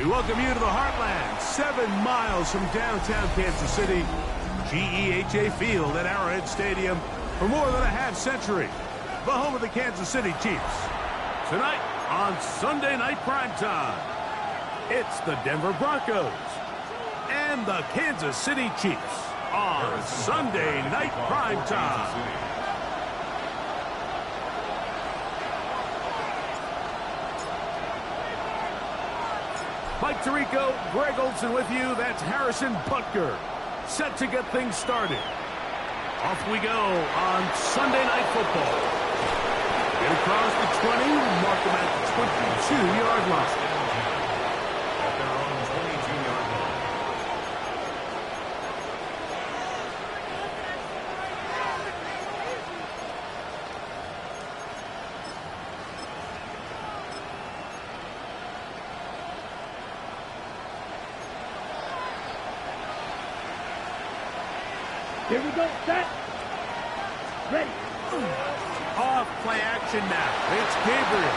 We welcome you to the Heartland, 7 miles from downtown Kansas City. GEHA Field at Arrowhead Stadium for more than a half-century. The home of the Kansas City Chiefs. Tonight on Sunday Night Primetime, it's the Denver Broncos and the Kansas City Chiefs on Sunday Night Primetime. Mike Tirico, Greg Olson with you. That's Harrison Butker. Set to get things started. Off we go on Sunday Night Football. Get across the 20, mark them at the 22-yard line. At their own 22-yard line. Here we go, set, ready. Off play action now. It's Gabriel.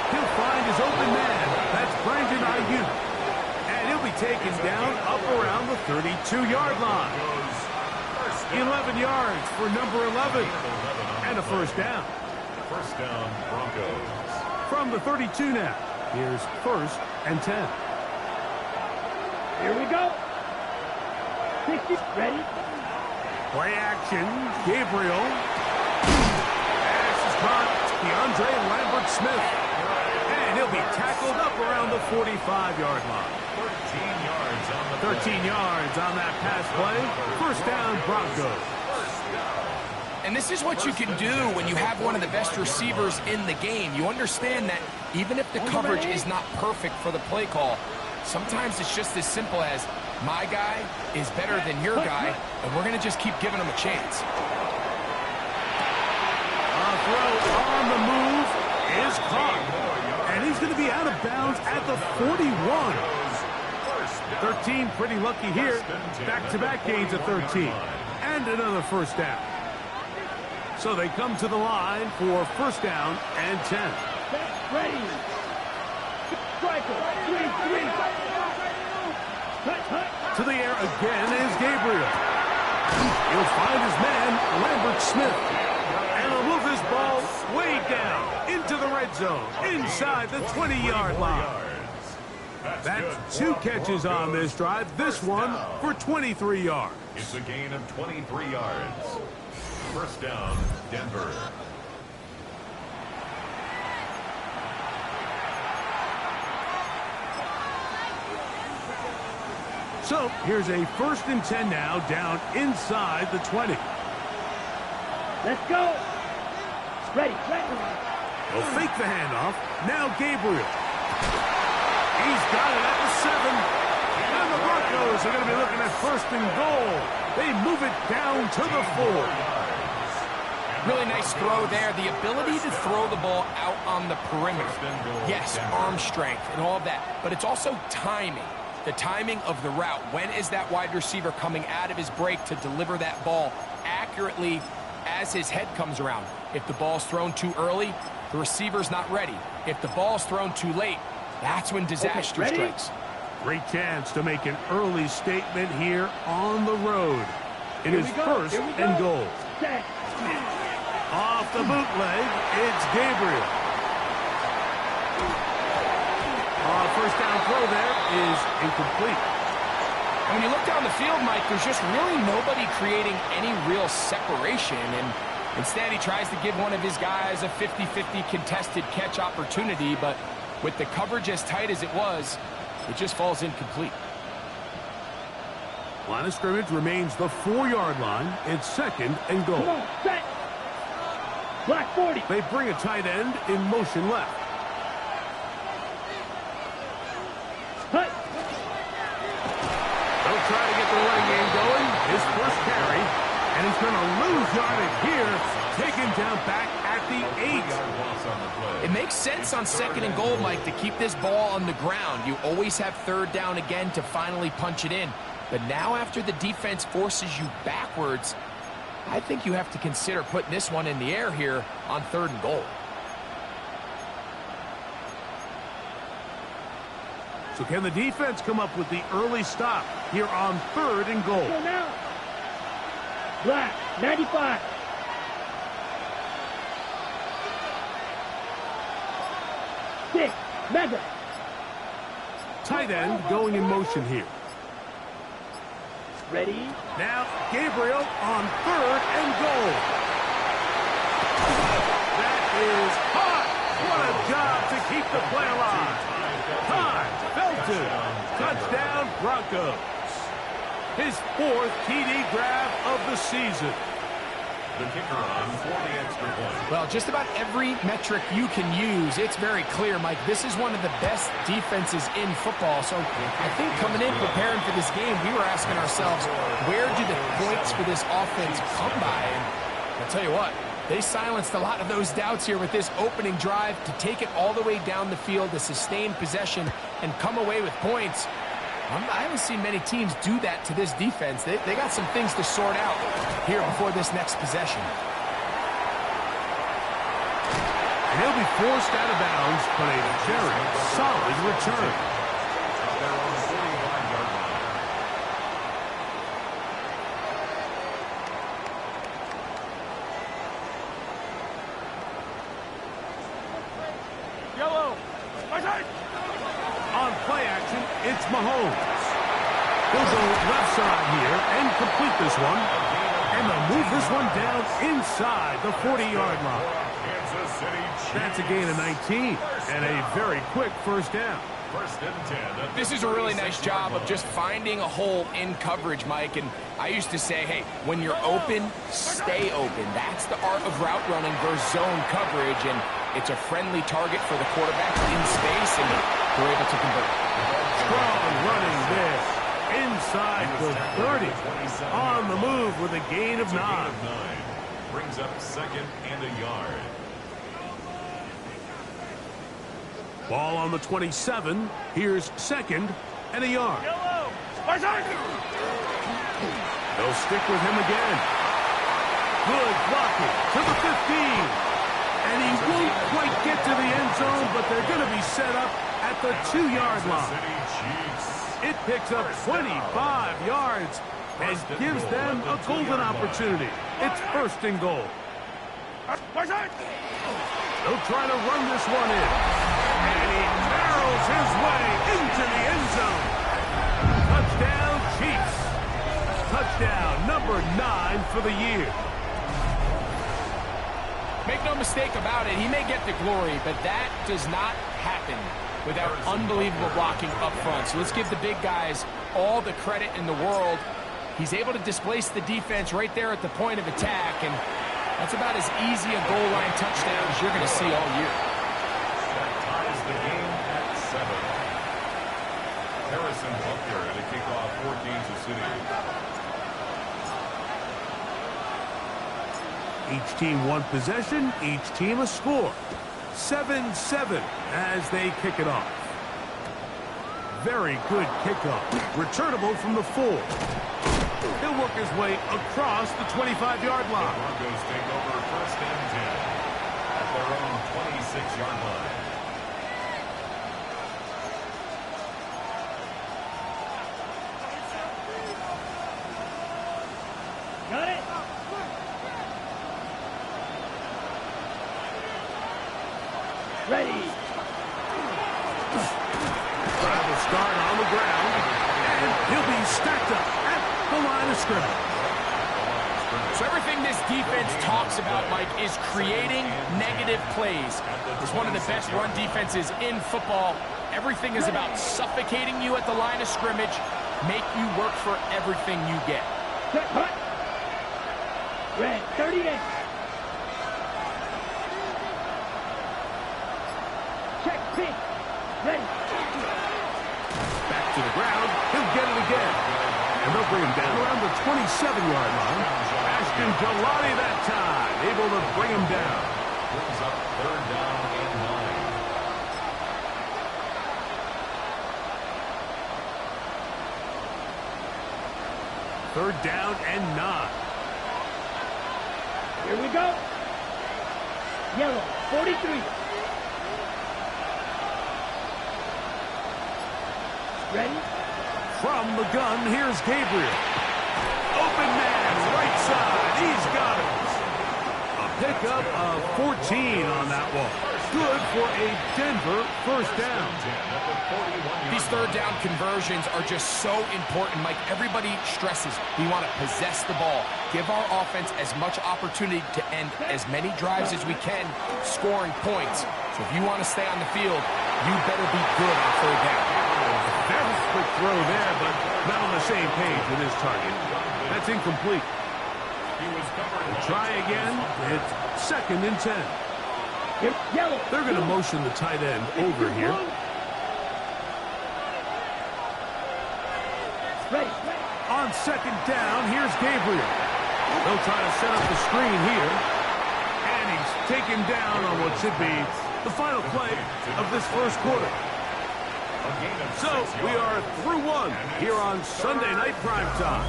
He'll find his open man. That's Brandon Ayuk. And he'll be taken down up around the 32-yard line. 11 yards for number 11. And a first down. First down, Broncos. From the 32 now. Here's 1st and 10. Here we go. 60, ready. Play action. Gabriel. Pass is caught. DeAndre Lambert-Smith. And he'll be tackled up around the 45-yard line. 13 yards on that pass play. First down, Broncos. And this is what you can do when you have one of the best receivers in the game. You understand that even if the coverage is not perfect for the play call, sometimes it's just as simple as my guy is better than your guy, and we're going to just keep giving him a chance. Throw on the move is caught. And he's going to be out of bounds at the 41. 13 pretty lucky here. Back-to-back gains of 13. And another first down. So they come to the line for first down and 10. Ready. Striker, 3-3. To the air again is Gabriel. He'll find his man, Lambert-Smith. And he'll move his ball way down into the red zone, inside the 20-yard line. That's 2 catches on this drive. This one for 23 yards. It's a gain of 23 yards. First down, Denver. So here's a 1st and 10 now, down inside the 20. Let's go. Ready. He'll fake the handoff. Now Gabriel. He's got it at the 7. And the Broncos are going to be looking at 1st and goal. They move it down to the 4. Really nice throw there. The ability to throw the ball out on the perimeter. Yes, arm strength and all of that. But it's also timing. The timing of the route. When is that wide receiver coming out of his break to deliver that ball accurately as his head comes around? If the ball's thrown too early, the receiver's not ready. If the ball's thrown too late, that's when disaster strikes. Great chance to make an early statement here on the road. It is 1st and goal. Off the bootleg, it's Gabriel. First down throw there is incomplete. And when you look down the field, Mike, there's just really nobody creating any real separation. And instead, he tries to give one of his guys a 50-50 contested catch opportunity. But with the coverage as tight as it was, it just falls incomplete. Line of scrimmage remains the 4-yard line. It's 2nd and goal. Come on, set. Black 40. They bring a tight end in motion left. They'll try to get the running game going. His first carry. And he's going to lose yardage here. Taken down back at the 8. It makes sense on 2nd and goal, Mike, to keep this ball on the ground. You always have 3rd down again to finally punch it in. But now after the defense forces you backwards, I think you have to consider putting this one in the air here on 3rd and goal. So can the defense come up with the early stop here on 3rd and goal? Go now. Black, 95. Six, Mega. Tight end going in motion here. Ready? Now, Gabriel on 3rd and goal. That is hot. What a job to keep the play alive. Time, Felton. Touchdown, Broncos. His 4th TD grab of the season. The kicker on for the extra point. Well, just about every metric you can use, it's very clear, Mike. This is one of the best defenses in football. So I think coming in, preparing for this game, we were asking ourselves, where do the points for this offense come by? And I'll tell you what, they silenced a lot of those doubts here with this opening drive to take it all the way down the field, to sustain possession and come away with points. I haven't seen many teams do that to this defense. They got some things to sort out here before this next possession. And he'll be forced out of bounds, but a very solid return. They're on the 45-yard line. Yellow. On play action, it's Mahomes. He'll go left side here and complete this one. And they'll move this one down inside the 40-yard line. Kansas City Chiefs. That's a gain of 19 and a very quick first down. 1st and 10. This is a really nice job of just finding a hole in coverage, Mike. And I used to say, hey, when you're open, stay open. That's the art of route running versus zone coverage. And it's a friendly target for the quarterback in space, and they're able to convert. Strong running there. Inside the 30. On the move with a gain of 9. Brings up 2nd and a yard. Ball on the 27. Here's 2nd and a yard. They'll stick with him again. Good blocking to the 15. And he won't quite get to the end zone, but they're going to be set up at the 2-yard line. It picks up 25 yards and gives them a golden opportunity. It's 1st and goal. They'll try to run this one in. And he barrels his way into the end zone. Touchdown, Chiefs. Touchdown number 9 for the year. Make no mistake about it, he may get the glory, but that does not happen without unbelievable blocking up front. So let's give the big guys all the credit in the world. He's able to displace the defense right there at the point of attack, and that's about as easy a goal line touchdown as you're going to see all year. That ties the game at 7. Harrison Butker to kick off for Kansas City. Each team one possession, each team a score. 7-7 as they kick it off. Very good kickoff. Returnable from the 4. He'll work his way across the 25-yard The line. Broncos take over 1st and 10 at their own 26-yard line. Got it. Ready. Drive will start on the ground, and he'll be stacked up at the line of scrimmage. So everything this defense talks about, Mike, is creating negative plays. It's one of the best run defenses in football. Everything is about suffocating you at the line of scrimmage, make you work for everything you get. Set, hut. Red, 38. Check, pink. Ready. Back to the ground. He'll get it again. And they'll bring him down around the 27-yard line. Ashton Galati that time, able to bring him down. Brings up 3rd down and 9. 3rd down and 9. Here we go. Yellow, 43. Ready? From the gun, here's Gabriel. Open man, right side. He's got it. A pickup of 14 on that one. Good for a Denver first down. These third down conversions are just so important, Mike. Everybody stresses we want to possess the ball, give our offense as much opportunity to end as many drives as we can, scoring points. So if you want to stay on the field, you better be good on third down. That was a quick throw there, but not on the same page with his target. That's incomplete. We'll try again. It's 2nd and 10. Yellow. They're going to motion the tight end over here. Ready. On 2nd down, here's Gabriel. They'll try to set up the screen here. And he's taken down on what should be the final play of this first quarter. So we are through one here on Sunday Night Primetime.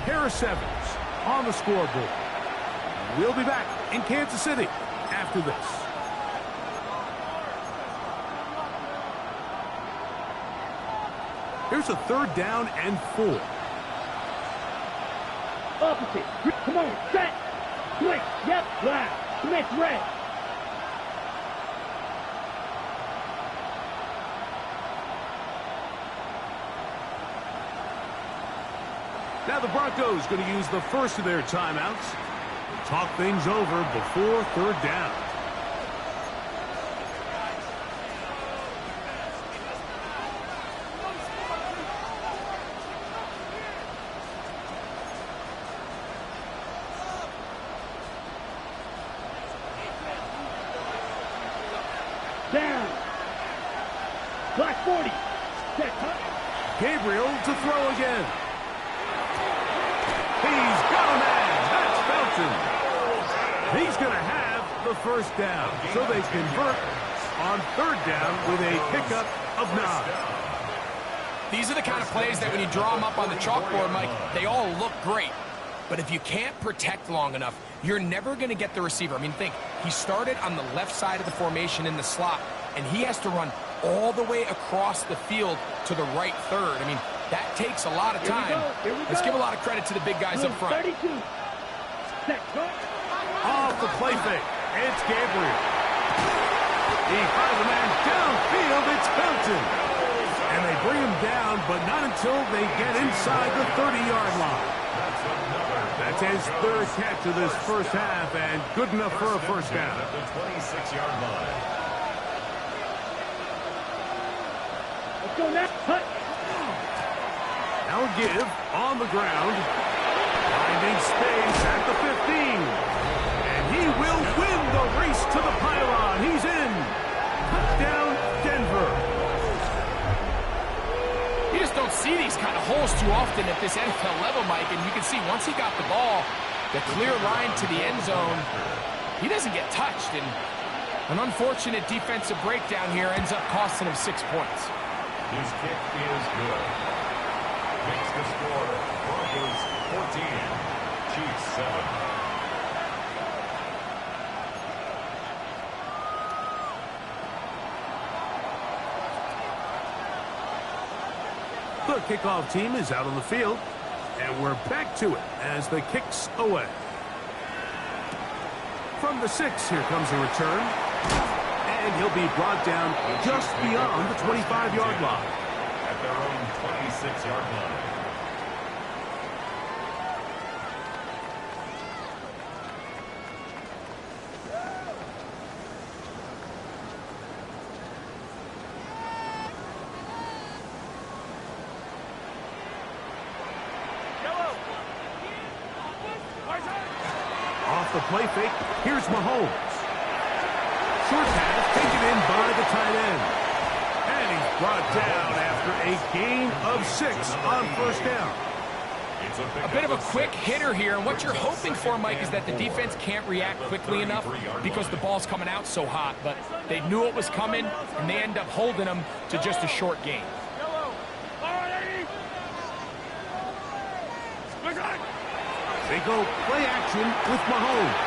Harris Evans on the scoreboard. We'll be back in Kansas City after this. Here's a 3rd down and 4. Opposite. Come on. Set. Switch. Yep. Left. Commit red. Now the Broncos going to use the first of their timeouts. Talk things over before 3rd down. Down. Black 40. Set. Gabriel to throw again. He's got a man. That's Felton. He's going to have the first down. So they convert on 3rd down with a pickup of 9. These are the kind of plays that when you draw them up on the chalkboard, Mike, they all look great. But if you can't protect long enough, you're never going to get the receiver. I mean, think, he started on the left side of the formation in the slot, and he has to run all the way across the field to the right third. I mean, that takes a lot of time. Let's give a lot of credit to the big guys up front. 32. Set. Off the play fake. It's Gabriel. He finds a man downfield. It's Felton. And they bring him down, but not until they get inside the 30-yard line. That's his 3rd catch of this first half, and good enough for a first down. At the 26-yard line. Let's go now. Hut. Now a give on the ground. Finding space at the 15. And he will win the race to the pylon. He's in. Touchdown, Denver. You just don't see these kind of holes too often at this NFL level, Mike. And you can see once he got the ball, the clear line to the end zone, he doesn't get touched. And an unfortunate defensive breakdown here ends up costing him 6 points. His kick is good. Makes the score Broncos 14, Chiefs 7. The kickoff team is out on the field, and we're back to it as the kick's away. From the 6, here comes a return, and he'll be brought down just beyond the 25-yard line. At their own 26-yard line. Off the play fake, here's Mahomes. Short pass taken in by the tight end. And he's brought down after a gain of 6 on first down. A bit of a quick hitter here, and what you're hoping for, Mike, is that the defense can't react quickly enough because the ball's coming out so hot. But they knew it was coming, and they end up holding them to just a short gain. They go play action with Mahomes.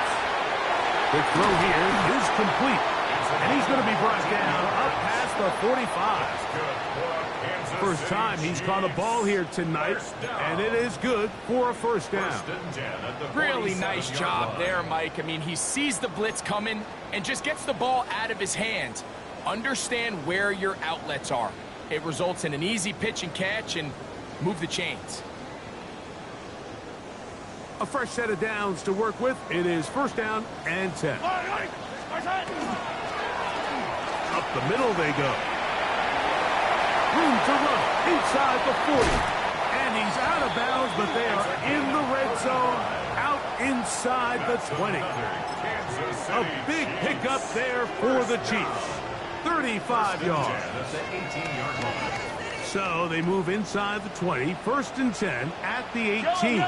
Quick throw here is complete. And he's going to be brought down up past the 45. First time he's caught a ball here tonight, and it is good for a first down. Really nice job there, Mike. I mean, he sees the blitz coming and just gets the ball out of his hands. Understand where your outlets are. It results in an easy pitch and catch and move the chains. A fresh set of downs to work with. It is first down and 10. Up the middle they go. Room to run inside the 40. And he's out of bounds, but they are in the red zone, out inside the 20. A big pickup there for the Chiefs. 35 yards. So they move inside the 20, first and 10 at the 18.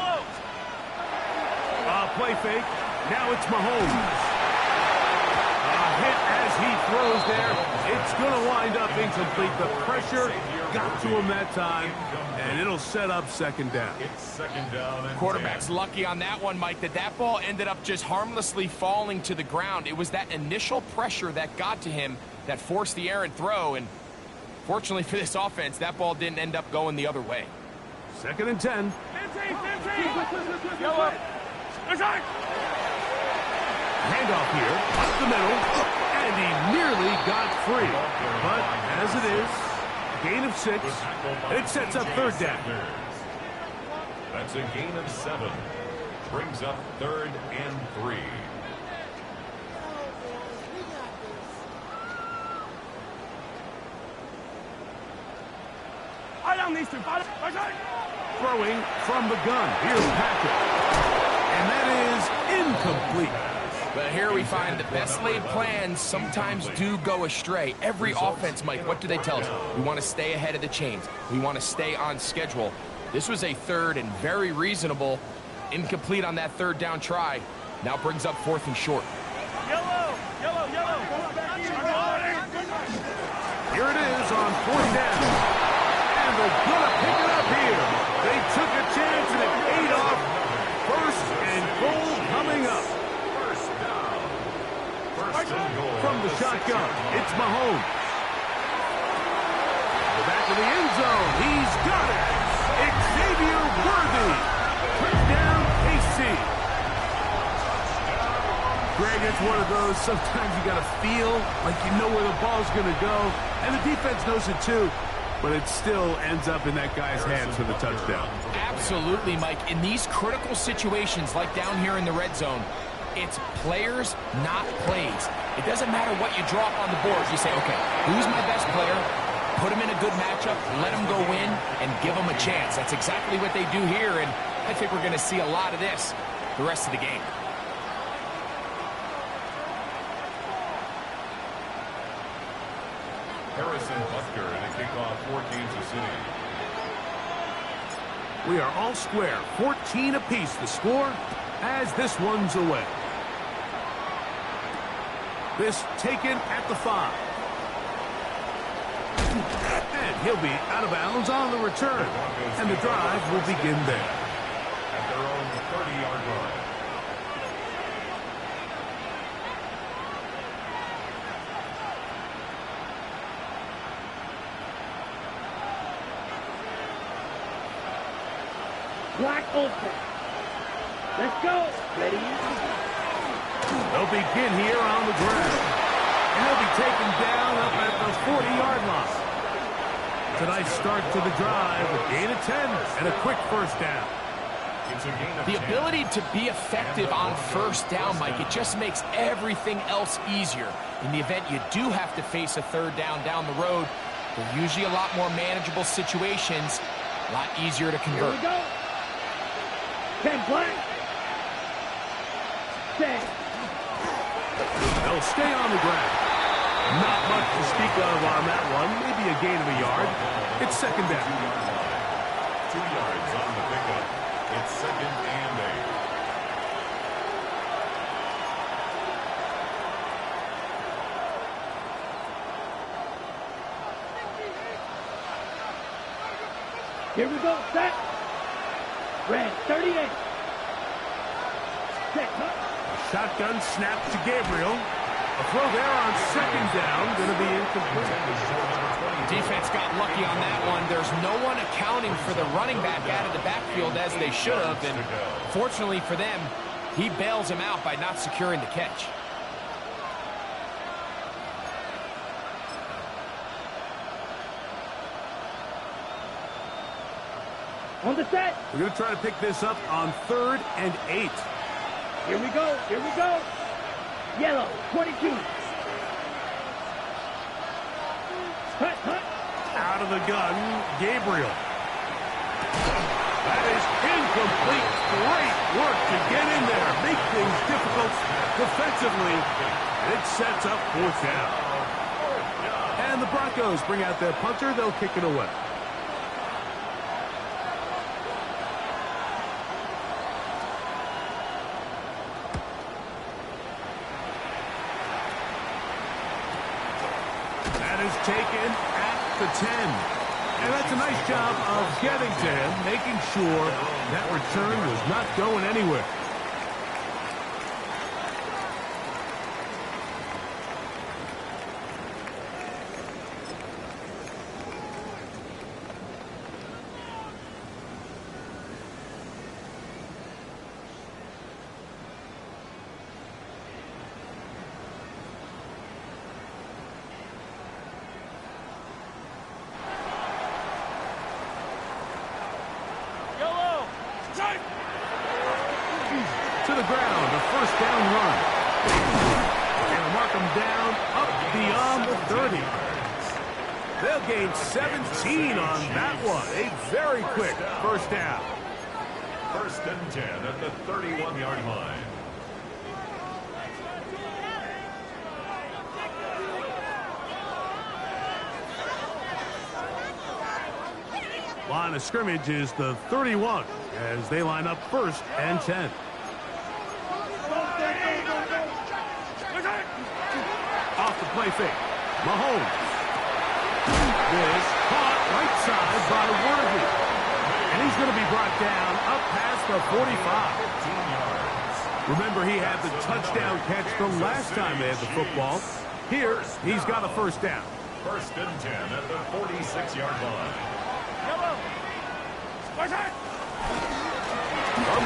Play fake. Now it's Mahomes. A hit as he throws there. It's going to wind up incomplete. The pressure got to him that time, and it'll set up second down. Quarterback's lucky on that one, Mike, that ball ended up just harmlessly falling to the ground. It was that initial pressure that got to him that forced the errant throw, and fortunately for this offense, that ball didn't end up going the other way. Second and 10. Handoff here, up the middle, and he nearly got free. But as it is, gain of 6, and it sets up third down. That's a gain of 7. Brings up 3rd and 3. Throwing from the gun. Here's Patrick. And that is incomplete. But here we find the best laid plans sometimes do go astray. Every offense, Mike, what do they tell us? We want to stay ahead of the chains. We want to stay on schedule. This was a third and very reasonable. Incomplete on that third down try. Now brings up 4th and short. Here it is on 4th down. And they're going to pick it up here. They took a chance and it paid off. First and goal coming up. From the shotgun, it's Mahomes. Back to the end zone. He's got it. Xavier Worthy. Touchdown, KC. Greg, it's one of those, sometimes you got to feel like you know where the ball's going to go. And the defense knows it too. But it still ends up in that guy's hands for the touchdown. Absolutely, Mike. In these critical situations, like down here in the red zone, it's players, not plays. It doesn't matter what you drop on the board. You say, okay, who's my best player? Put him in a good matchup, let him go in, and give him a chance. That's exactly what they do here, and I think we're going to see a lot of this the rest of the game. Harrison Butker in a kickoff for Kansas City. We are all square, 14 apiece the score as this one's away. This taken at the 5. And he'll be out of bounds on the return. And the drive will begin there. At their own 30-yard line. Black open. Let's go. Ready? They'll begin here on the ground. And they'll be taken down up at the 40-yard line. Tonight's start to the drive, a gain of 10 and a quick first down. The ability to be effective on first down, Mike, it just makes everything else easier. In the event you do have to face a third down the road, they're usually a lot more manageable situations, a lot easier to convert. Here we go. 10 black. 10. They'll stay on the ground. Not much to speak of on that one. Maybe a gain of a yard. It's second down. 2 yards on the pickup. It's 2nd and 8. Here we go. Set. Red 38. Set. Shotgun snap to Gabriel. A throw there on second down, going to be incomplete. Defense got lucky on that one. There's no one accounting for the running back out of the backfield as they should have. And fortunately for them, he bails him out by not securing the catch. On the set. We're going to try to pick this up on 3rd and 8. Here we go. Here we go. Yellow, 22. Hut, hut. Out of the gun, Gabriel. That is incomplete. Great work to get in there. Make things difficult defensively. It sets up 4th down. And the Broncos bring out their punter. They'll kick it away. Taken at the 10. And that's a nice job of getting to him, making sure that return was not going anywhere. To the ground, a 1st down run. And mark them down up beyond the 30. They'll gain 17 on that one. A very quick 1st down. 1st and 10 at the 31-yard line. Line of scrimmage is the 31 as they line up 1st and 10. Off the play fake. Mahomes. This caught right side by Worthy. And he's going to be brought down up past the 45. Remember, he had the touchdown catch the last time they had the football. Here, he's got a 1st down. 1st and 10 at the 46-yard line. From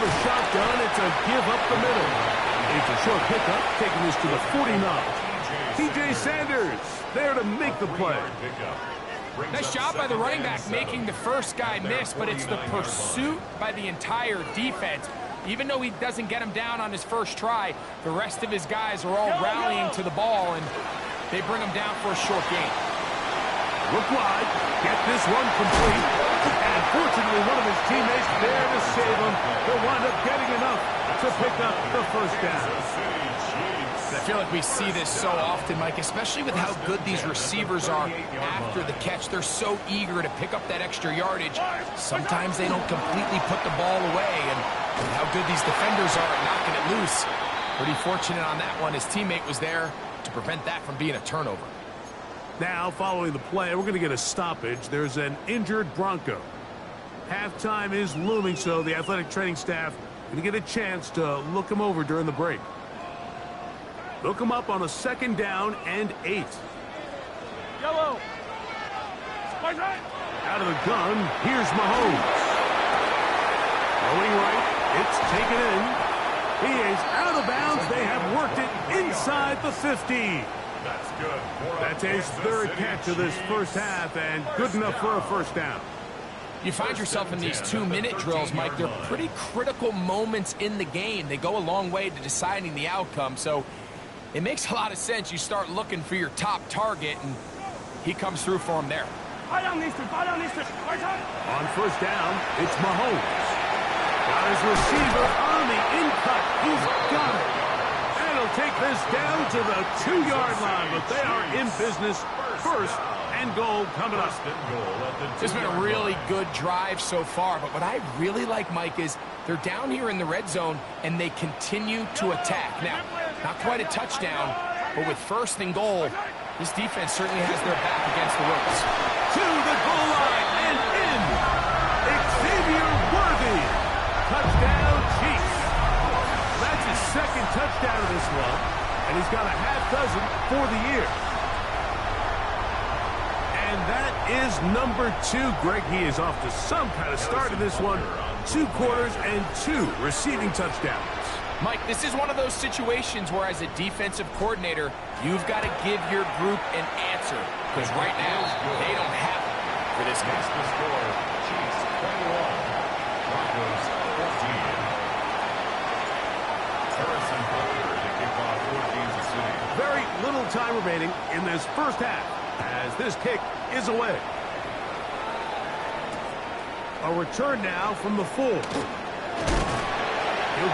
the shotgun, it's a give up the middle. It's a short pickup, taking this to the 49. T.J. Sanders there to make the play. Nice job by the running back making the first guy miss, but it's the pursuit by the entire defense. Even though he doesn't get him down on his first try, the rest of his guys are all rallying to the ball, and they bring him down for a short gain. Look wide, get this one complete, and fortunately one of his teammates there to save him. He'll wind up getting enough to pick up the 1st down. I feel like we see this so often, Mike, especially with how good these receivers are after the catch. They're so eager to pick up that extra yardage. Sometimes they don't completely put the ball away, and with how good these defenders are at knocking it loose. Pretty fortunate on that one. His teammate was there to prevent that from being a turnover. Now, following the play, we're going to get a stoppage. There's an injured Bronco. Halftime is looming, so the athletic training staff going to get a chance to look him over during the break. Look him up on a 2nd down and 8. Yellow. Out of the gun, here's Mahomes. Going right, it's taken in. He is out of bounds. They have worked it inside the 50. That's good. That's his 3rd catch of this 1st half, and good enough for a 1st down. You find yourself in these 2-minute drills, Mike. They're pretty critical moments in the game. They go a long way to deciding the outcome, so it makes a lot of sense. You start looking for your top target, and he comes through for him there. On 1st down, it's Mahomes. Got his receiver on the in-cut. He's got it. And he'll take this down to the 2-yard line, but they are in business. 1st and goal coming up. It's been a really good drive so far, but what I really like, Mike, is they're down here in the red zone, and they continue to attack. Now, not quite a touchdown, but with 1st and goal, this defense certainly has their back against the ropes. To the goal line and in. Xavier Worthy. Touchdown, Chiefs. That's his 2nd touchdown of this one. and he's got a half dozen for the year. And that is number 2. Greg, he is off to some kind of start in this one. 2 quarters and 2 receiving touchdowns. Mike, this is one of those situations where as a defensive coordinator, you've got to give your group an answer. Because right now, they don't have it for this game. The score, Chiefs 21, Broncos 14. Harrison Butler to kick off for Kansas City. Very little time remaining in this first half as this kick is away. A return now from the 4. He'll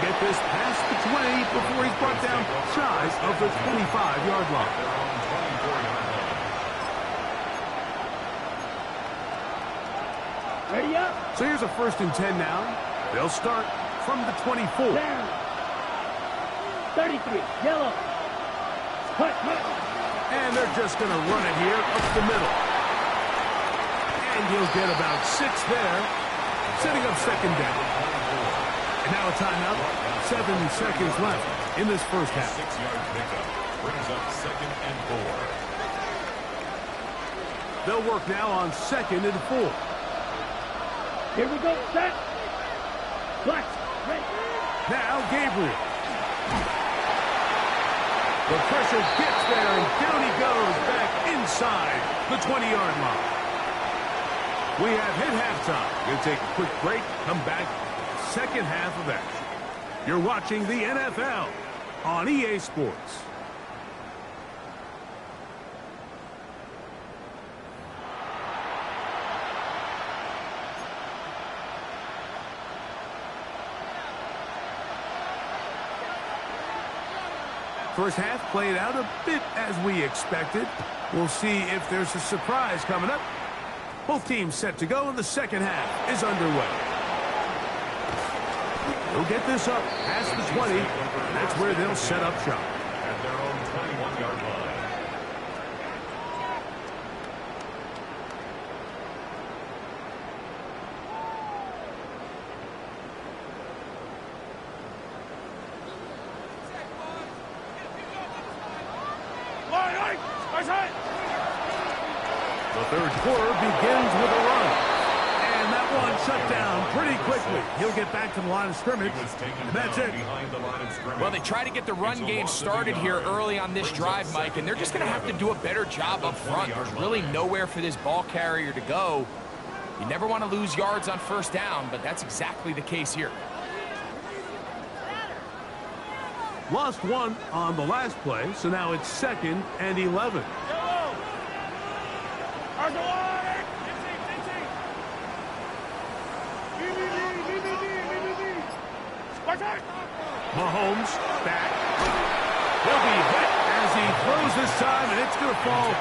get this past the 20 before he's brought down shy of the 25-yard line. Their own 24-yard line. Ready up. So here's a 1st and 10 now. They'll start from the 24. Down. 33. Yellow. Cut. And they're just going to run it here up the middle. And he'll get about 6 there, setting up 2nd down. And now a timeout. 7 seconds left in this first half. 6-yard pickup brings up 2nd and 4. They'll work now on 2nd and 4. Here we go. Set. Flex. Ready. Now Gabriel. The pressure gets there, and down he goes back inside the 20-yard line. We have hit halftime. Going to take a quick break, come back, second half of action. You're watching the NFL on EA Sports. First half played out a bit as we expected. We'll see if there's a surprise coming up. Both teams set to go, and the second half is underway. They'll get this up past the 20, and that's where they'll set up shop. At their own 21-yard line. The third quarter begins with a run. And that one shut down pretty quickly. He'll get back to the line of scrimmage. And that's it. Well, they try to get the run game started here early on this drive, Mike, and they're just going to have to do a better job up front. There's really nowhere for this ball carrier to go. You never want to lose yards on first down, but that's exactly the case here. Lost one on the last play, so now it's 2nd and 11. Mahomes back. He'll be hit as he throws this time, and it's going to fall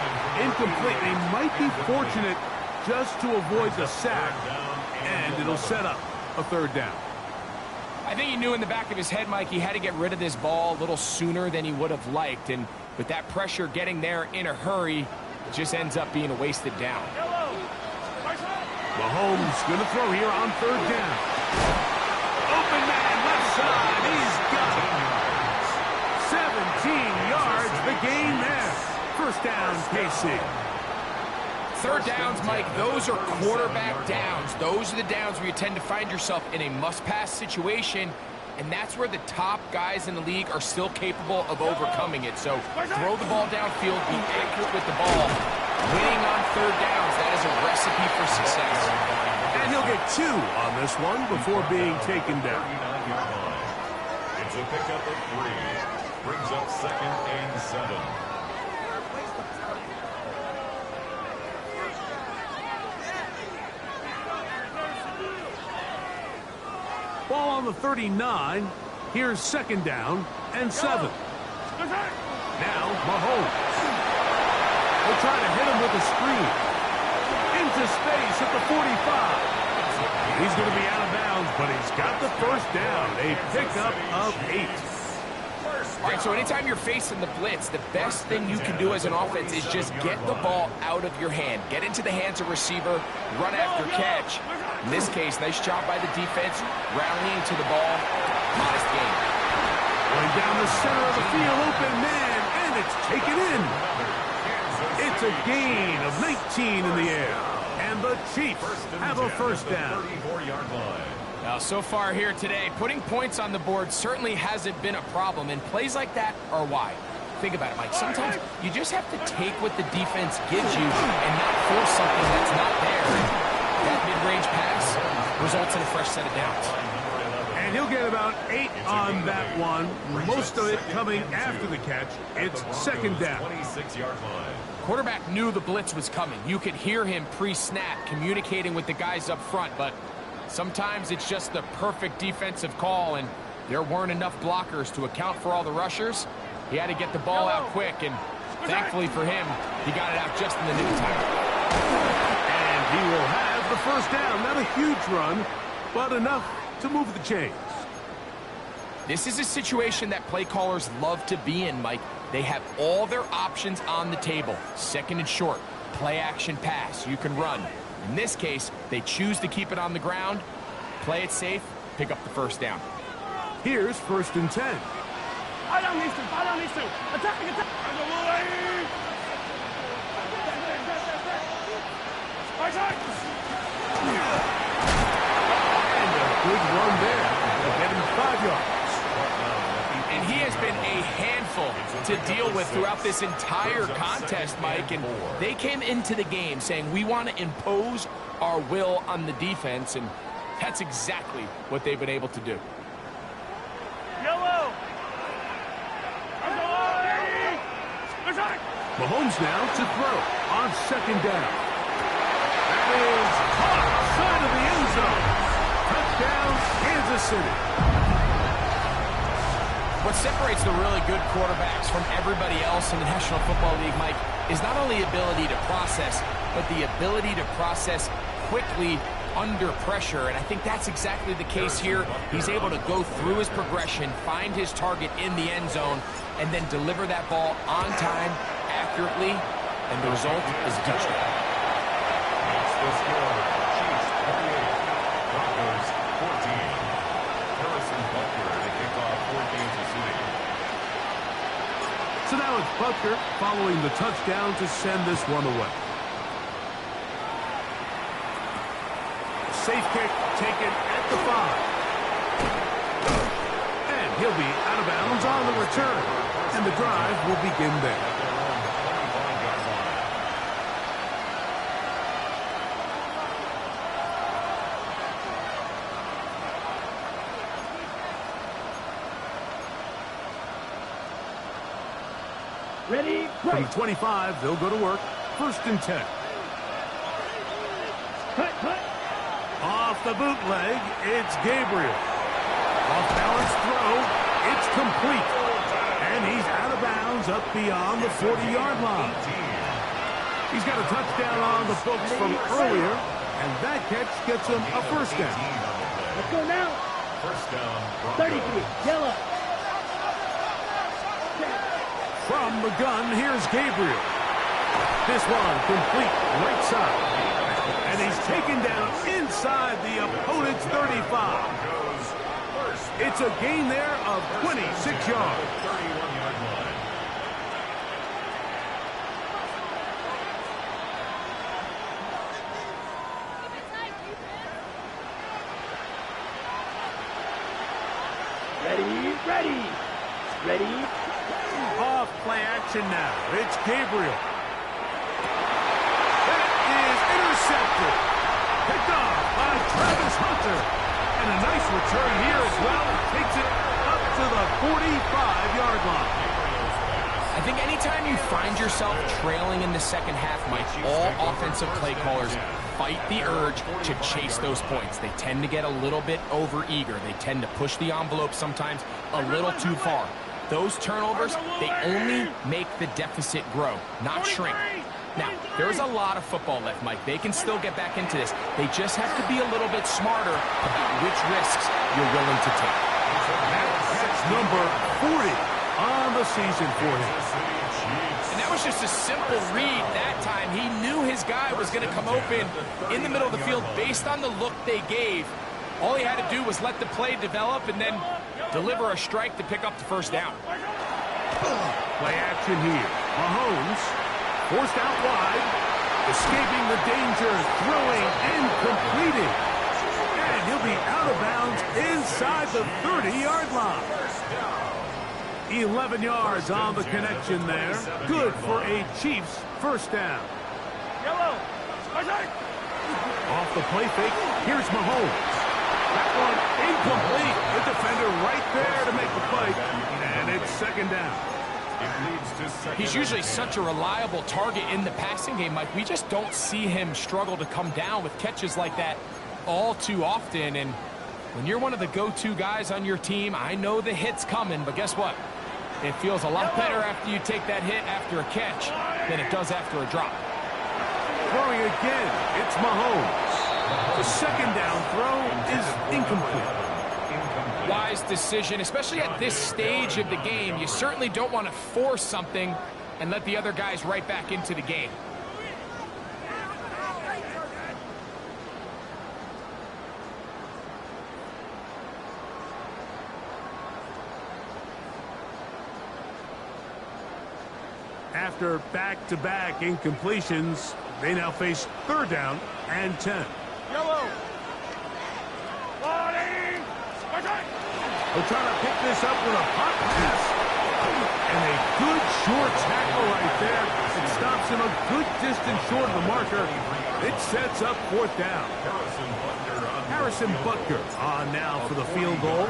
incomplete. They might be fortunate just to avoid the sack, and it'll set up a 3rd down. I think he knew in the back of his head, Mike, he had to get rid of this ball a little sooner than he would have liked, and with that pressure getting there in a hurry, it just ends up being a wasted down. Mahomes going to throw here on 3rd down. Open man, left side. He's got it. 17 yards, the gain there. 1st down, KC. 3rd downs, Mike, those are quarterback downs. Those are the downs where you tend to find yourself in a must-pass situation, and that's where the top guys in the league are still capable of overcoming it. So throw the ball downfield, be accurate with the ball. Winning on 3rd downs, that is a recipe for success. And he'll get 2 on this one before being taken down. It's a pickup of 3. Brings up 2nd and 7. Ball on the 39. Here's 2nd down and 7. Now Mahomes. They'll try to hit him with a screen. Into space at the 45. He's going to be out of bounds, but he's got the 1st down. A pickup of 8. All right, so anytime you're facing the blitz, the best thing you can do as an offense is just get the ball out of your hand. Get into the hands of receiver, run after catch. In this case, nice job by the defense, rallying to the ball. Modest game. Going down the center of the field, open man. and it's taken in. It's a gain of 19 in the air. And the Chiefs have a first down. 34-yard line. Now, so far here today, putting points on the board certainly hasn't been a problem, and plays like that are why. Think about it, Mike. Sometimes you just have to take what the defense gives you and not force something that's not there. That mid-range pass results in a fresh set of downs. And he'll get about 8 on that one, most of it coming after the catch. It's second down. 26-yard line. Quarterback knew the blitz was coming. You could hear him pre-snap communicating with the guys up front, but sometimes it's just the perfect defensive call, and there weren't enough blockers to account for all the rushers. He had to get the ball out quick, and thankfully for him, he got it out just in the nick of time. And he will have the first down. Not a huge run, but enough to move the chains. This is a situation that play callers love to be in, Mike. They have all their options on the table. Second and short, play action pass, you can run. In this case, they choose to keep it on the ground, play it safe, pick up the first down. Here's first and 10. Attack, attack. And a good run there. They'll get him 5 yards. And he has been a handful to deal with throughout this entire contest, Mike. And they came into the game saying, we want to impose our will on the defense, and that's exactly what they've been able to do. Yellow. Mahomes now to throw on second down. That is caught side of the end zone. Touchdown, Kansas City. What separates the really good quarterbacks from everybody else in the National Football League, Mike, is not only ability to process, but the ability to process quickly under pressure. And I think that's exactly the case here. He's able to go through his progression, find his target in the end zone, and then deliver that ball on time, accurately, and the result is a touchdown. That's the score. Chiefs 38, Broncos 14. Harrison Butker to kick off for Kansas City. So now it's Butker following the touchdown to send this one away. Safe kick taken at the 5. And he'll be out of bounds on the return. And the drive will begin there. Ready, From break. the 25, they'll go to work. First and 10. Cut. Off the bootleg, it's Gabriel. Off balance throw, it's complete. And he's out of bounds up beyond the 40-yard line. He's got a touchdown on the books from earlier, and that catch gets him a first down. Let's go now. First down, 33, Broncos. yellow. From the gun, here's Gabriel. This one complete right side. And he's taken down inside the opponent's 35. It's a gain there of 26 yards. 31-yard line. Ready. Off play action now. It's Gabriel. That is intercepted. Picked off by Travis Hunter. And a nice return here as well. Takes it up to the 45-yard line. I think anytime you find yourself trailing in the second half, Mike, all offensive play callers fight the urge to chase those points. They tend to get a little bit over-eager. They tend to push the envelope sometimes a little too far. Those turnovers, they only make the deficit grow, not shrink. Now, there's a lot of football left, Mike. They can still get back into this. They just have to be a little bit smarter about which risks you're willing to take. That's number 40 on the season for him. And that was just a simple read that time. He knew his guy was going to come open in the middle of the field based on the look they gave. All he had to do was let the play develop and then deliver a strike to pick up the first down. Play action here. Mahomes forced out wide, escaping the danger, throwing and completing. And he'll be out of bounds inside the 30-yard line. 11 yards on the connection there. Good for a Chiefs first down. Off the play fake, here's Mahomes. That one incomplete. The defender right there to make the play. And it's second down. He's usually such a reliable target in the passing game, Mike. We just don't see him struggle to come down with catches like that all too often. And when you're one of the go-to guys on your team, I know the hit's coming, but guess what? It feels a lot better after you take that hit after a catch than it does after a drop. Throwing again, it's Mahomes. The second down throw is incomplete. Wise decision, especially at this stage of the game. You certainly don't want to force something and let the other guys right back into the game. After back-to-back incompletions, they now face third down and 10. Yellow. They're trying to pick this up with a hot pass. And a good short tackle right there. It stops him a good distance short of the marker. It sets up fourth down. Harrison Butker on now for the field goal.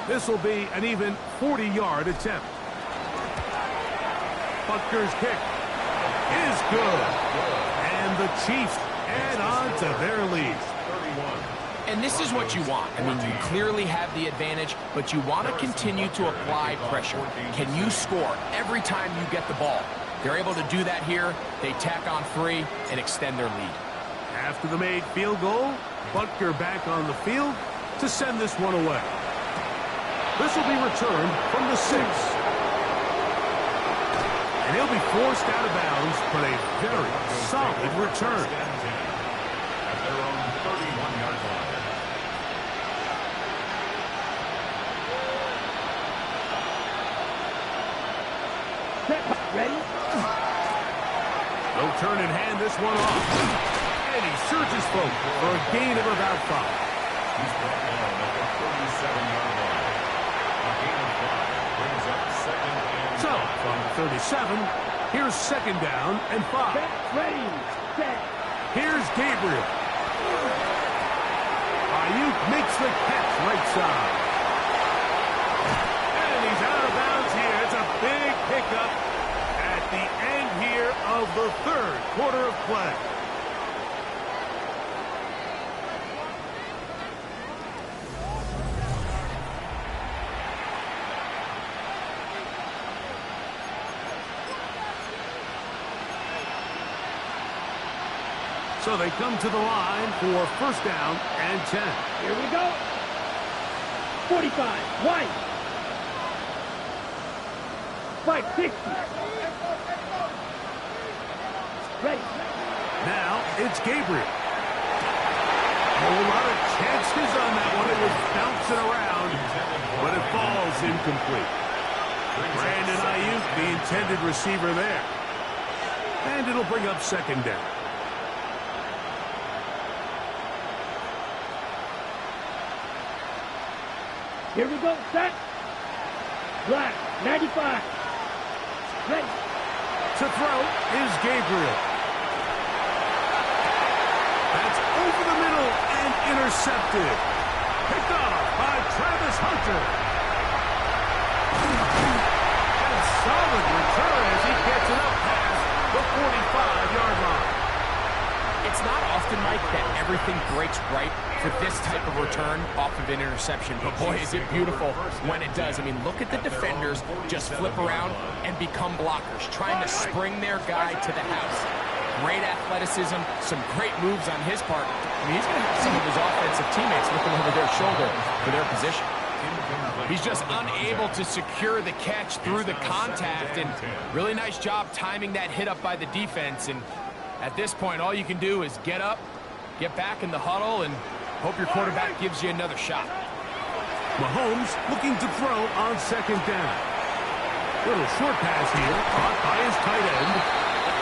This will be an even 40-yard attempt. Butker's kick is good. And the Chiefs add on to their lead. And this is what you want. I mean, you clearly have the advantage, but you want to continue to apply pressure. Can you score every time you get the ball? They're able to do that here. They tack on 3 and extend their lead. After the made field goal, Butker back on the field to send this one away. This will be returned from the 6. And he'll be forced out of bounds, but a very solid return. At their own 31-yard line. Ready? They'll turn and hand this one off. And he surges forward for a gain of about 5. He's brought down at the 37-yard line. A gain of 5 brings up second and So, from 37, here's second down and 5. Ready. Set. Here's Gabriel. Ayuk makes the catch right side. And he's out of bounds here. It's a big pickup at the end here of the third quarter of play. So they come to the line for first down and 10. Here we go. 45. White. 560. Ready. Now it's Gabriel. A whole lot of chances on that one. It was bouncing around, but it falls incomplete. Brandon Ayuk, the intended receiver there. And it'll bring up second down. Here we go. Set. Black. 95. Ready. To throw is Gabriel. That's over the middle and intercepted. Picked off by Travis Hunter. And solid return as he gets it up past the 45-yard line. It's not often, Mike, that everything breaks right for this type of return off of an interception. But boy, is it beautiful when it does. I mean, look at the defenders just flip around and become blockers, trying to spring their guy to the house. Great athleticism, some great moves on his part. I mean, he's going to have some of his offensive teammates looking over their shoulder for their position. He's just unable to secure the catch through the contact, and really nice job timing that hit up by the defense. And at this point, all you can do is get up, get back in the huddle, and hope your quarterback gives you another shot. Mahomes looking to throw on second down. Little short pass here, caught by his tight end.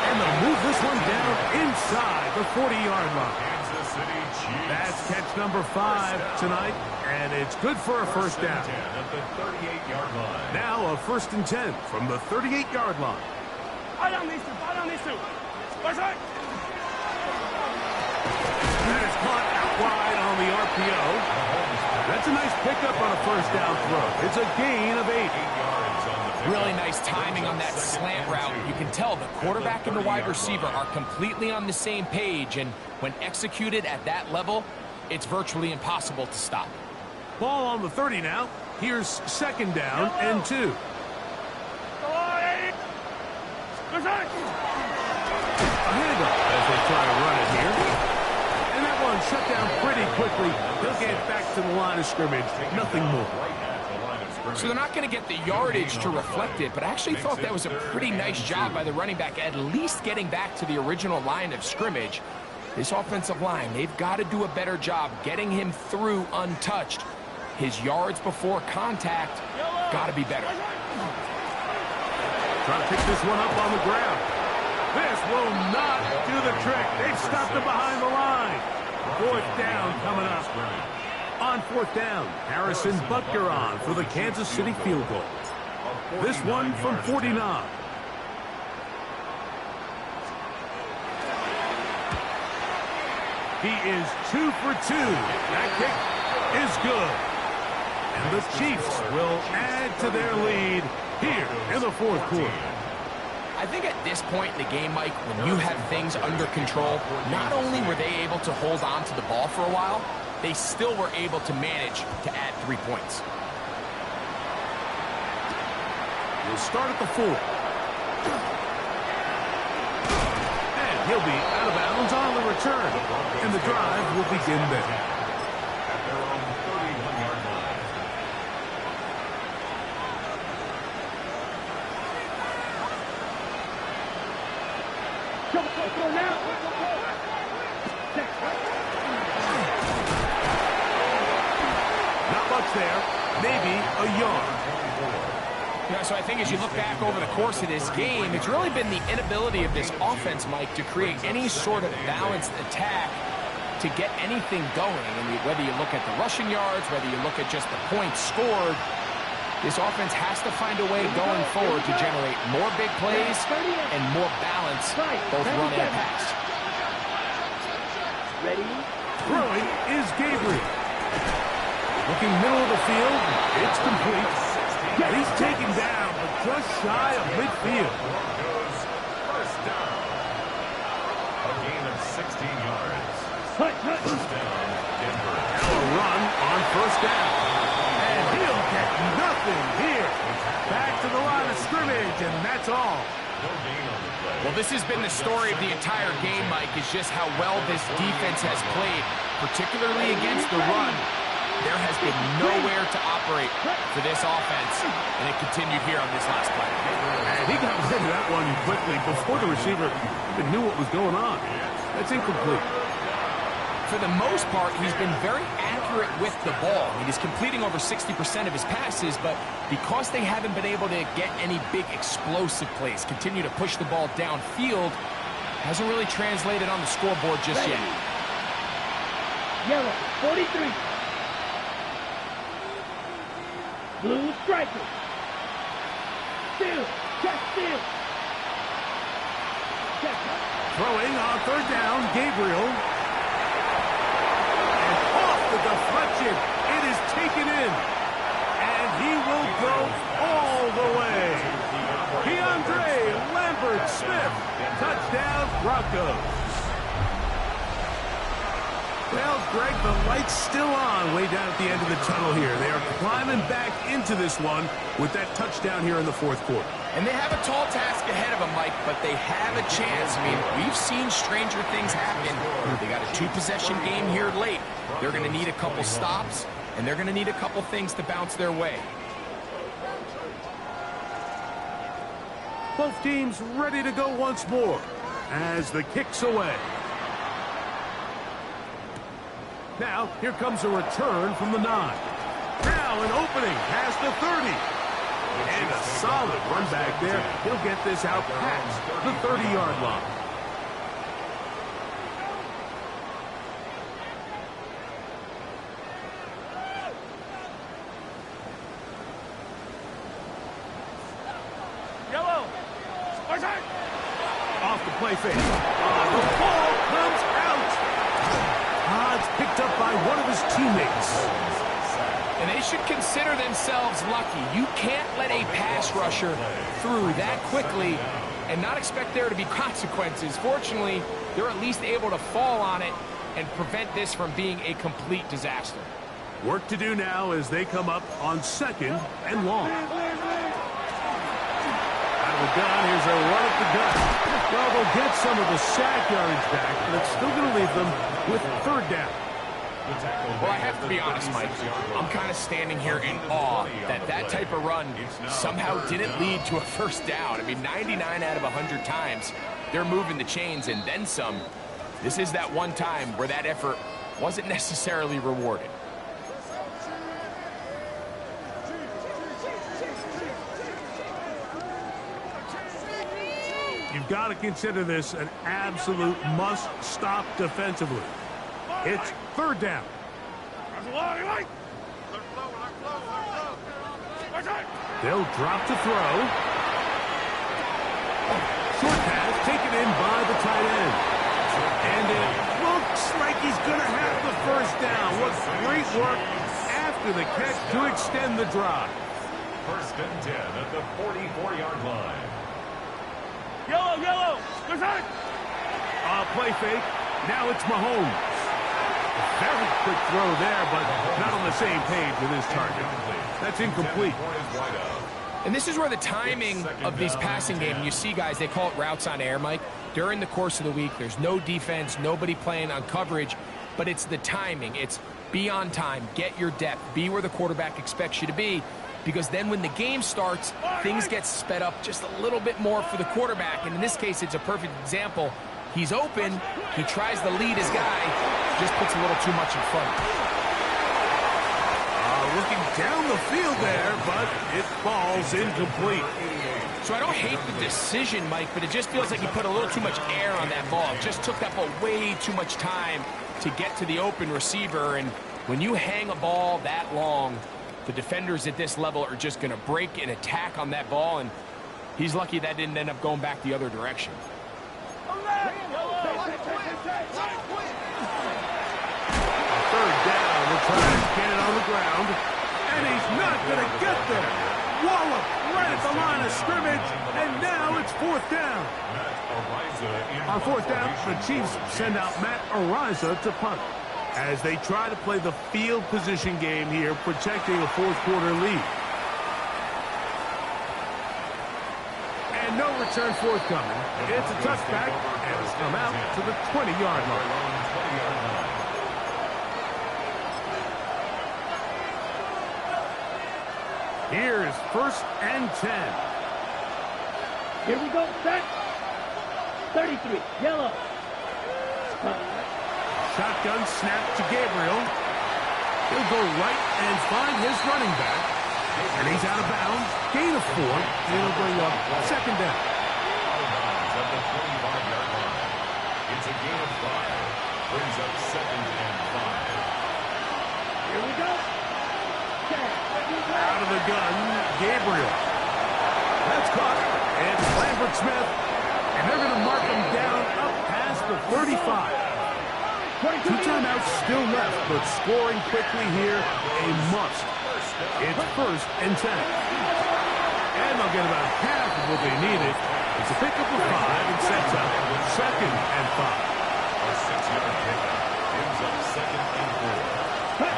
And they'll move this one down inside the 40-yard line. Kansas City Chiefs. That's catch number 5 tonight, and it's good for a first down. At the 38-yard line. Now a 1st and 10 from the 38-yard line. That is caught out wide on the RPO. That's a nice pickup on a first down throw. It's a gain of 8. 8 yards on the pickup. Really nice timing on that slant route. You can tell the quarterback and the wide receiver are completely on the same page, and when executed at that level, it's virtually impossible to stop. Ball on the 30 now. Here's 2nd down and 2. A handoff as they try to run it here. And that one shut down pretty quickly. He'll get back to the line of scrimmage. Nothing more. So they're not going to get the yardage to reflect it, but I actually thought that was a pretty nice job by the running back, at least getting back to the original line of scrimmage. This offensive line, they've got to do a better job getting him through untouched. His yards before contact got to be better. Trying to pick this one up on the ground. This will not do the trick. They've stopped him behind the line. 4th down coming up. On 4th down, Harrison Butker on for the Kansas City field goal. This one from 49. He is 2 for 2. That kick is good. And the Chiefs will add to their lead here in the 4th quarter. I think at this point in the game, Mike, when you have things under control, not only were they able to hold on to the ball for a while, they still were able to manage to add 3 points. We'll start at the 4. And he'll be out of bounds on the return. And the drive will begin there. At their own 31-yard line. Go now. Not much there. Maybe a yard. Yeah, so I think as you look back over the course of this game, it's really been the inability of this offense, Mike, to create any sort of balanced attack to get anything going. I mean, whether you look at the rushing yards, whether you look at just the points scored, this offense has to find a way going forward to generate more big plays and more balance, both run and pass. Ready? Throwing is Gabriel. Looking middle of the field. It's complete. And he's taken down, but just shy of midfield. Broncos first down. A gain of 16 yards. First down, Denver. Now a run on 1st down. And he'll get nothing here. Back to the line of scrimmage, and that's all. No gain on the play. Well, this has been the story of the entire game, Mike, is just how well this defense has played, particularly against the run. There has been nowhere to operate for this offense, and it continued here on this last play. And he got rid of that one quickly before the receiver even knew what was going on. That's incomplete. For the most part, he's been very accurate with the ball. I mean, he's completing over 60% of his passes, but because they haven't been able to get any big explosive plays, continue to push the ball downfield, hasn't really translated on the scoreboard just yet. Yellow, 43. Blue striker. Steal. Check steal. Check. Throwing on 3rd down, Gabriel. And off the deflection. It is taken in. And he will go all the way. Keandre Lambert-Smith. Touchdown, Broncos. Well, Greg, the light's still on way down at the end of the tunnel here. They are climbing back into this one with that touchdown here in the 4th quarter. And they have a tall task ahead of them, Mike, but they have a chance. I mean, we've seen stranger things happen. They got a 2-possession game here late. They're going to need a couple stops, and they're going to need a couple things to bounce their way. Both teams ready to go once more as the kick's away. Now, here comes a return from the 9. Now an opening past the 30. And a solid run back there. He'll get this out past the 30-yard line. Yellow. Off the play fake. The ball comes out. It's picked up by one of his teammates. And they should consider themselves lucky. You can't let a pass rusher through that quickly and not expect there to be consequences. Fortunately, they're at least able to fall on it and prevent this from being a complete disaster. Work to do now as they come up on 2nd and long. Out of the gun, here's a run at the gut. Well, they'll get some of the sack yardage back, but it's still going to leave them with 3rd down. Well, I have to be honest, Mike. I'm kind of standing here in awe that that type of run somehow didn't lead to a 1st down. I mean, 99 out of 100 times, they're moving the chains and then some. This is that one time where that effort wasn't necessarily rewarded. You've got to consider this an absolute must-stop defensively. It's 3rd down. They'll drop to throw. Short pass taken in by the tight end. And it looks like he's going to have the 1st down. What great work after the catch to extend the drive. 1st and 10 at the 44-yard line. Yellow. Play fake. Now it's Mahomes. Very quick throw there, but not on the same page with his target. That's incomplete. And this is where the timing of these passing game, you see guys, they call it routes on air, Mike. During the course of the week, there's no defense, nobody playing on coverage, but it's the timing. It's be on time, get your depth, be where the quarterback expects you to be, because then when the game starts, things get sped up just a little bit more for the quarterback. And in this case, it's a perfect example. He's open, he tries to lead his guy, just puts a little too much in front. Looking down the field there, but it falls incomplete. So I don't hate the decision, Mike, but it just feels like he put a little too much air on that ball. It just took up way too much time to get to the open receiver. And when you hang a ball that long, the defenders at this level are just going to break and attack on that ball. And he's lucky that didn't end up going back the other direction. 3rd down. We're trying to get it on the ground. And he's not going to get there. Wallop right at the line of scrimmage. And now it's 4th down. On 4th down, the Chiefs send out Matt Ariza to punt as they try to play the field position game here, protecting a 4th quarter lead. And no return forthcoming. It's a touchback, and it's come out to the 20-yard line. Here is 1st and 10. Here we go, set. 33, yellow. Shotgun snap to Gabriel. He'll go right and find his running back. And he's out of bounds. Gain of 4. It'll bring up 2nd down. At the 25-yard line. It's a gain of 5. Brings up 2nd and 5. Here we go. Out of the gun, Gabriel. That's caught. It's Lambert Smith. And they're going to mark him down up past the 35. 2 timeouts still left, but scoring quickly here, a must. It's 1st and 10. And they'll get about half of what they needed. It's a pickup of 5 and sets up 2nd and 5. A 6-yard pickup gives up 2nd and 4.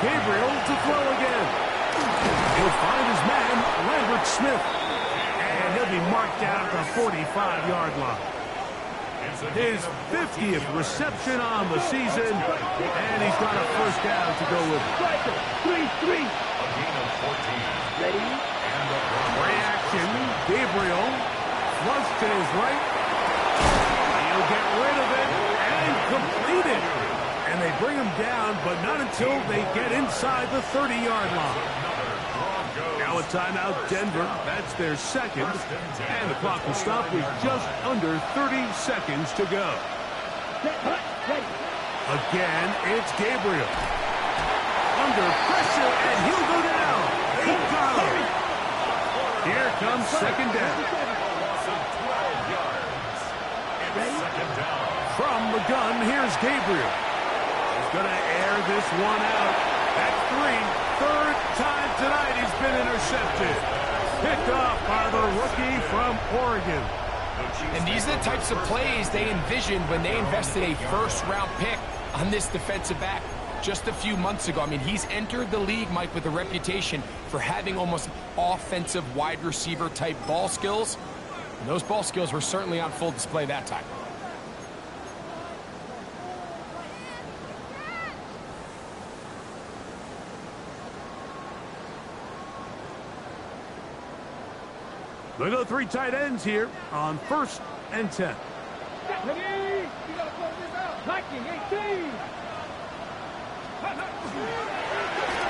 Gabriel to throw again. He'll find his man, Lambert Smith. And he'll be marked down at the 45-yard line. His 50th reception on the season, and he's got a 1st down to go with it. 3-3. A gain of 14. Ready? And the Reaction, Gabriel, flush to his right. He'll get rid of it and complete it. And they bring him down, but not until they get inside the 30-yard line. Now a timeout, Denver. That's their second. And the clock will stop with just under 30 seconds to go. Again, it's Gabriel. Under pressure, and he'll go down. He got him. Here comes second down. From the gun, here's Gabriel. He's going to air this one out. That's 3. Third time tonight he's been intercepted. Picked off by the rookie from Oregon. And these are the types of plays they envisioned when they invested a first-round pick on this defensive back just a few months ago. I mean, he's entered the league, Mike, with a reputation for having almost offensive wide receiver type ball skills. And those ball skills were certainly on full display that time. They go 3 tight ends here on 1st and 10.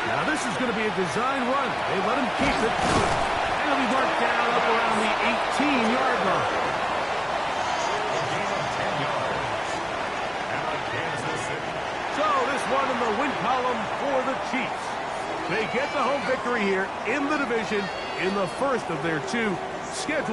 Now this is going to be a design run. They let him keep it. And he'll be marked down up around the 18-yard line. So this one in the win column for the Chiefs. They get the home victory here in the division in the first of their 2 scheduled